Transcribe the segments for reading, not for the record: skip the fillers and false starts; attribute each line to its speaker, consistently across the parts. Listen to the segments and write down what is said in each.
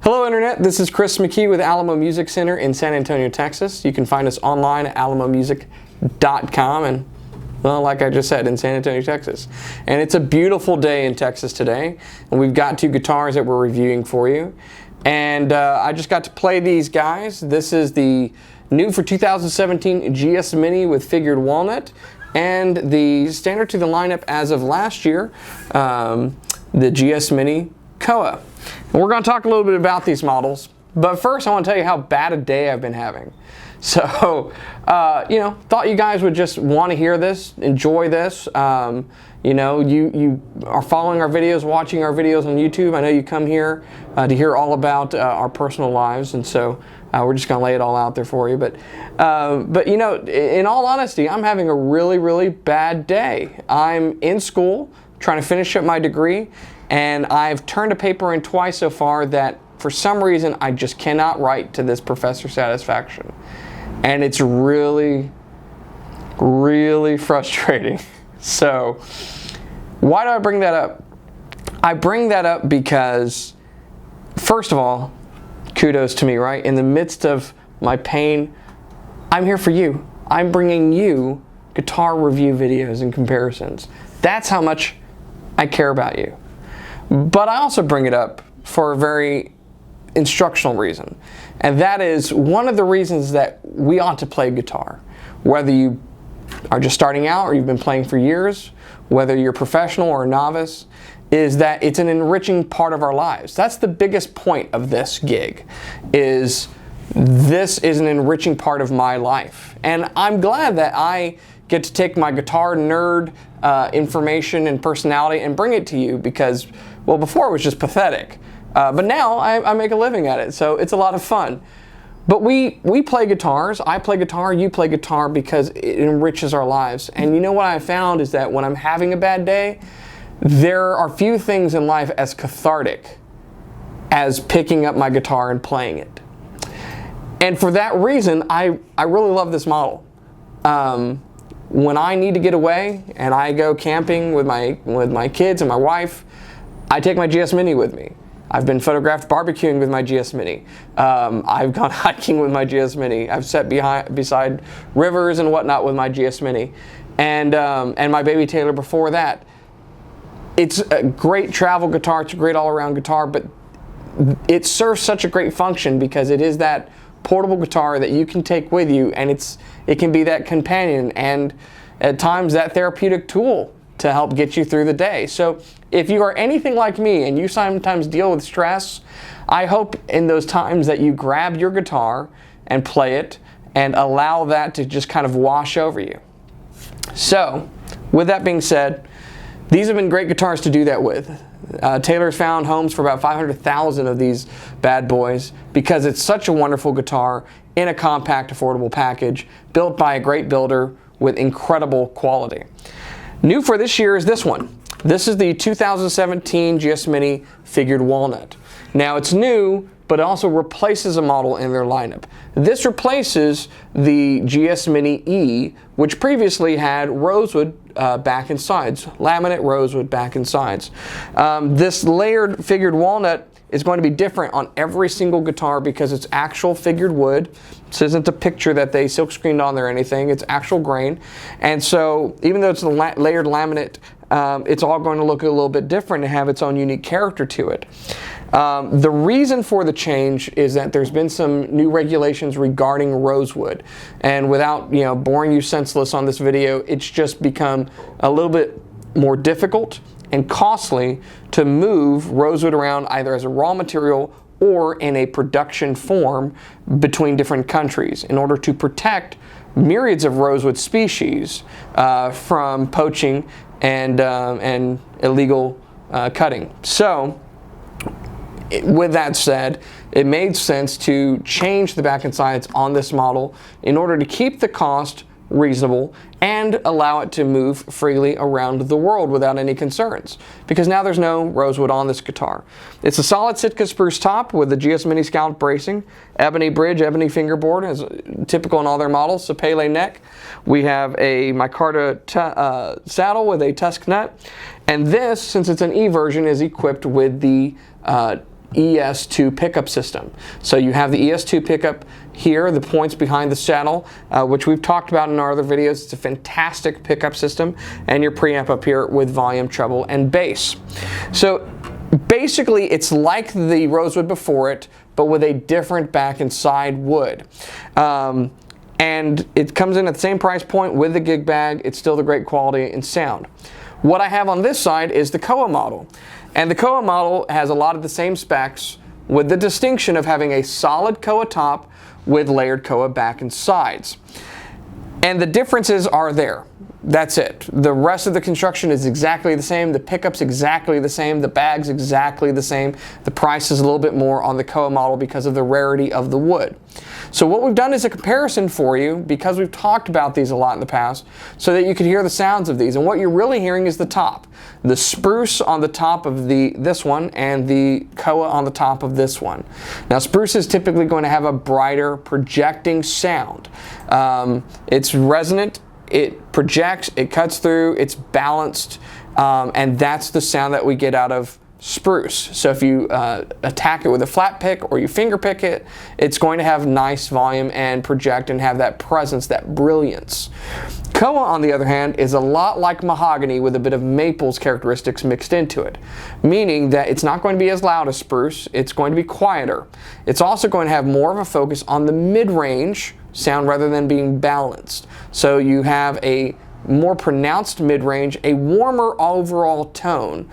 Speaker 1: Hello Internet, this is Chris McKee with Alamo Music Center in San Antonio, Texas. You can find us online at alamomusic.com and, well, like I just said, in San Antonio, Texas. And it's a beautiful day in Texas today, and we've got two guitars that we're reviewing for you. And I just got to play these guys. This is the new for 2017 GS Mini with figured walnut, and the standard to the lineup as of last year, the GS Mini Koa. And we're going to talk a little bit about these models, but first I want to tell you how bad a day I've been having. So, thought you guys would just want to hear this, enjoy this. You are following our videos, watching our videos on YouTube. I know you come here to hear all about our personal lives, and so we're just going to lay it all out there for you. But in all honesty, I'm having a really, really bad day. I'm in school, trying to finish up my degree, and I've turned a paper in twice so far that for some reason I just cannot write to this professor's satisfaction. And it's really, really frustrating. So, why do I bring that up? I bring that up because, first of all, kudos to me, right? In the midst of my pain, I'm here for you. I'm bringing you guitar review videos and comparisons. That's how much I care about you. But I also bring it up for a very instructional reason. And that is one of the reasons that we ought to play guitar. Whether you are just starting out or you've been playing for years, whether you're professional or a novice, is that it's an enriching part of our lives. That's the biggest point of this gig, is this is an enriching part of my life. And I'm glad that I get to take my guitar nerd information and personality and bring it to you because, well, before it was just pathetic. But now I make a living at it, so it's a lot of fun. But we play guitars, I play guitar, you play guitar because it enriches our lives. And you know what I found is that when I'm having a bad day, there are few things in life as cathartic as picking up my guitar and playing it. And for that reason, I really love this model. When I need to get away and I go camping with my kids and my wife, I take my GS Mini with me. I've been photographed barbecuing with my GS Mini. I've gone hiking with my GS Mini. I've sat beside rivers and whatnot with my GS Mini. And my baby Taylor before that. It's a great travel guitar. It's a great all-around guitar, but it serves such a great function because it is that portable guitar that you can take with you, and it can be that companion and at times that therapeutic tool to help get you through the day. So if you are anything like me and you sometimes deal with stress, I hope in those times that you grab your guitar and play it and allow that to just kind of wash over you. So with that being said, these have been great guitars to do that with. Taylor's found homes for about 500,000 of these bad boys because it's such a wonderful guitar in a compact, affordable package built by a great builder with incredible quality. New for this year is this one. This is the 2017 GS Mini figured walnut. Now it's new, but it also replaces a model in their lineup. This replaces the GS Mini E, which previously had rosewood back and sides, laminate rosewood back and sides. This layered figured walnut is going to be different on every single guitar because it's actual figured wood. This isn't a picture that they silk screened on there or anything. It's actual grain. And so even though it's a layered laminate, it's all going to look a little bit different and have its own unique character to it. The reason for the change is that there's been some new regulations regarding rosewood. And without boring you senseless on this video, it's just become a little bit more difficult and costly to move rosewood around either as a raw material or in a production form between different countries in order to protect myriads of rosewood species from poaching and illegal cutting. So with that said, it made sense to change the back and sides on this model in order to keep the cost reasonable and allow it to move freely around the world without any concerns, because now there's no rosewood on this guitar. It's a solid Sitka spruce top with the GS Mini scalloped bracing, ebony bridge, ebony fingerboard, as typical in all their models, sapele neck. We have a micarta saddle with a tusk nut, and this, since it's an E version, is equipped with the ES2 pickup system. So you have the ES2 pickup here, the points behind the saddle, which we've talked about in our other videos. It's a fantastic pickup system, and your preamp up here with volume, treble, and bass. So basically, it's like the Rosewood before it, but with a different back and side wood. And it comes in at the same price point with the gig bag. It's still the great quality and sound. What I have on this side is the Koa model. And the Koa model has a lot of the same specs, with the distinction of having a solid Koa top with layered Koa back and sides. And the differences are there. That's it. The rest of the construction is exactly the same. The pickup's exactly the same. The bag's exactly the same. The price is a little bit more on the Koa model because of the rarity of the wood. So what we've done is a comparison for you, because we've talked about these a lot in the past, so that you could hear the sounds of these. And what you're really hearing is the top. The Spruce on the top of this one, and the Koa on the top of this one. Now, Spruce is typically going to have a brighter projecting sound. It's resonant, it projects, it cuts through, it's balanced, and that's the sound that we get out of Spruce. So if you attack it with a flat pick or you finger pick it, it's going to have nice volume and project and have that presence, that brilliance. Koa, on the other hand, is a lot like mahogany with a bit of maple's characteristics mixed into it, meaning that it's not going to be as loud as Spruce, it's going to be quieter. It's also going to have more of a focus on the mid-range sound rather than being balanced. So you have a more pronounced mid-range, a warmer overall tone.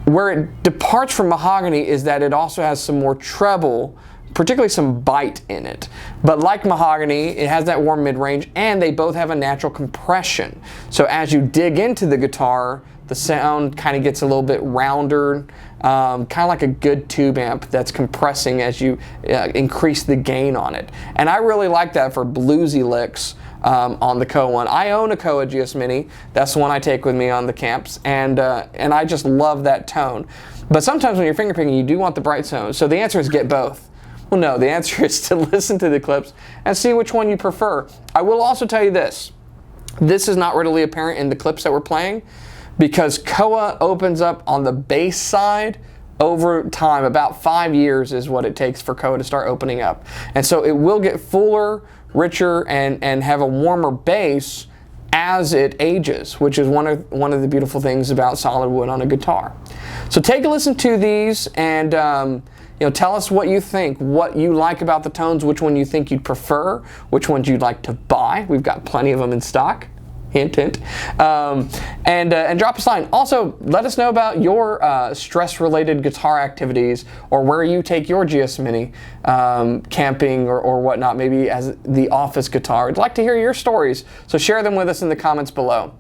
Speaker 1: Where it departs from mahogany is that it also has some more treble, particularly some bite in it. But like mahogany, it has that warm mid-range, and they both have a natural compression. So as you dig into the guitar, the sound kind of gets a little bit rounder, kind of like a good tube amp that's compressing as you increase the gain on it. And I really like that for bluesy licks. On the Koa one. I own a Koa GS Mini. That's the one I take with me on the camps, and I just love that tone. But sometimes when you're finger picking, you do want the bright tone. So the answer is get both. Well, no, the answer is to listen to the clips and see which one you prefer. I will also tell you this. This is not readily apparent in the clips that we're playing, because Koa opens up on the bass side over time. About 5 years is what it takes for Koa to start opening up. And so it will get fuller, richer, and have a warmer bass as it ages, which is one of the beautiful things about solid wood on a guitar. So take a listen to these, and tell us what you think, what you like about the tones, which one you think you'd prefer, which ones you'd like to buy. We've got plenty of them in stock. Hint, hint. And drop us a line. Also, let us know about your stress-related guitar activities, or where you take your GS Mini camping or whatnot, maybe as the office guitar. I'd like to hear your stories, so share them with us in the comments below.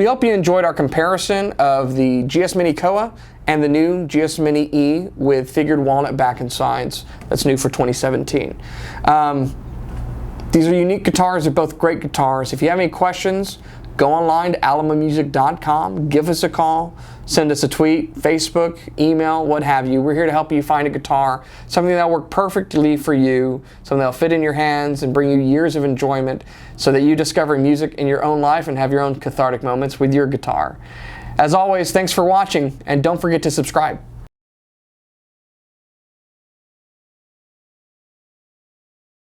Speaker 1: we hope you enjoyed our comparison of the GS Mini Koa and the new GS Mini E with figured walnut back and sides. That's new for 2017. These are unique guitars. They're both great guitars. If you have any questions, go online to alamomusic.com, give us a call, send us a tweet, Facebook, email, what have you. We're here to help you find a guitar, something that'll work perfectly for you, something that'll fit in your hands and bring you years of enjoyment so that you discover music in your own life and have your own cathartic moments with your guitar. As always, thanks for watching, and don't forget to subscribe.